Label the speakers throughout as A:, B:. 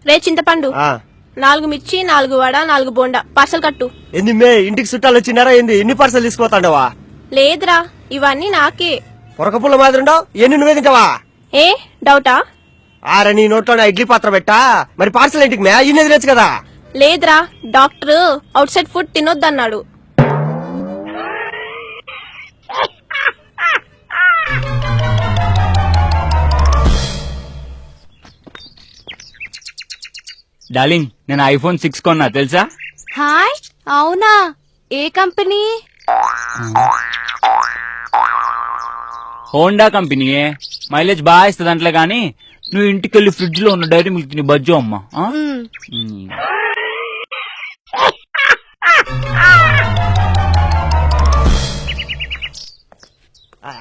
A: రే చింతపండు 4 మిర్చి 4 వడ 4 బోండా పార్సల్ కట్టు.
B: ఏంది మే ఇంటికి చుట్టాలు వచ్చినారా ఏంది ఇన్ని పార్సల్ తీసుకుపోతాండవా?
A: లేదురా ఇవన్నీ నాకే.
B: పొరకపుల్ల మాదిరి ఉండవు ఎన్ని నువ్వే తింటావా?
A: ఏ డౌటా?
B: ఆరే నీ నోట్లో నా ఇడ్లీ పాత్ర పెట్టా మరి పార్సల్ ఇంటికి మే ఇన్ని తినచ్చు కదా.
A: లేదురా డాక్టర్ అవుట్ సైడ్ ఫుడ్ తినొద్దన్నాడు.
C: డార్లింగ్ నేను ఐఫోన్ 6 కొన్నా తెలుసా?
A: హాయ్ అవునా ఏ కంపెనీ?
C: హోండా కంపెనీయే. మైలేజ్ బాగా ఇస్తుంది అంటలే గానీ నువ్వు ఇంటికి వెళ్ళి ఫ్రిడ్జ్ లో ఉన్న డైరీ మిల్క్ ని బజ్జో అమ్మా.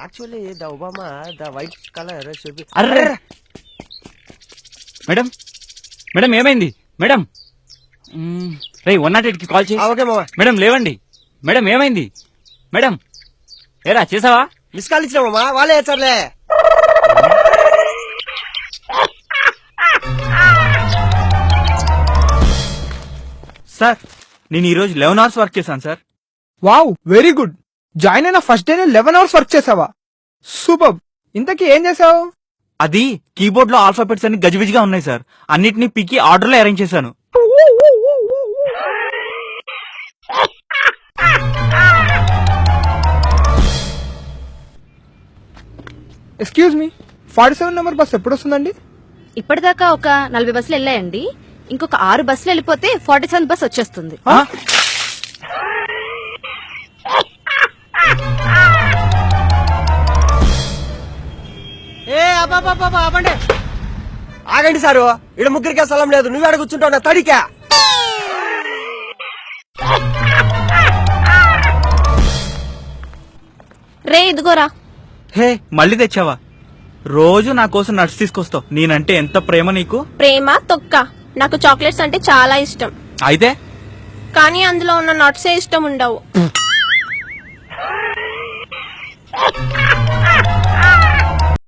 B: Actually the Obama the white colour
C: array madam madam ఏమైంది మేడం? రే 108 కి కాల్ చేయి.
B: ఓకే మావా.
C: మేడం లేవండి. మేడం ఏమైంది మేడం? ఏరా చేసావా?
B: మిస్ కాల్ ఇచ్చినామమ్మా వాళ్ళే వచ్చారులే.
D: సార్ నేను ఈ రోజు 11 hours వర్క్ చేశాను sir.
E: Wow very good. Join అయిన ఫస్ట్ డే 11 hours వర్క్ చేసావా? సూపర్. ఇంతకీ ఏం చేసావు?
D: అది కీబోర్డ్ లో ఆల్ఫాబెట్స్ అన్ని గజిబిజిగా ఉన్నాయి సార్. అన్నిటినీ పీకి ఆర్డర్ లో అరేంజ్ చేశాను.
E: ఎక్స్క్యూజ్ మీ 47 నెంబర్ బస్ ఎప్పుడు వస్తుందండి?
F: ఇప్పటిదాకా ఒక 40 బస్సులు వెళ్ళాయండి. ఇంకొక 6 బస్సులు వెళ్ళిపోతే 47 బస్ వచ్చేస్తుంది.
B: ఆగండి సారు ఇక్కడ ముగ్గురికే స్థలం లేదు నువ్వు ఎక్కడ కూర్చుంటావు నా తడికా?
A: రే ఇదిగోరా.
D: హే మళ్ళీ తెచ్చావా? రోజు నా కోసం నట్స్ తీసుకొస్తావు. నేనంటే ఎంత ప్రేమ నీకు.
A: ప్రేమ తొక్క. నాకు చాక్లెట్స్ అంటే చాలా ఇష్టం.
D: అయితే
A: కానీ అందులో ఉన్న నట్సే ఇష్టం ఉండవు.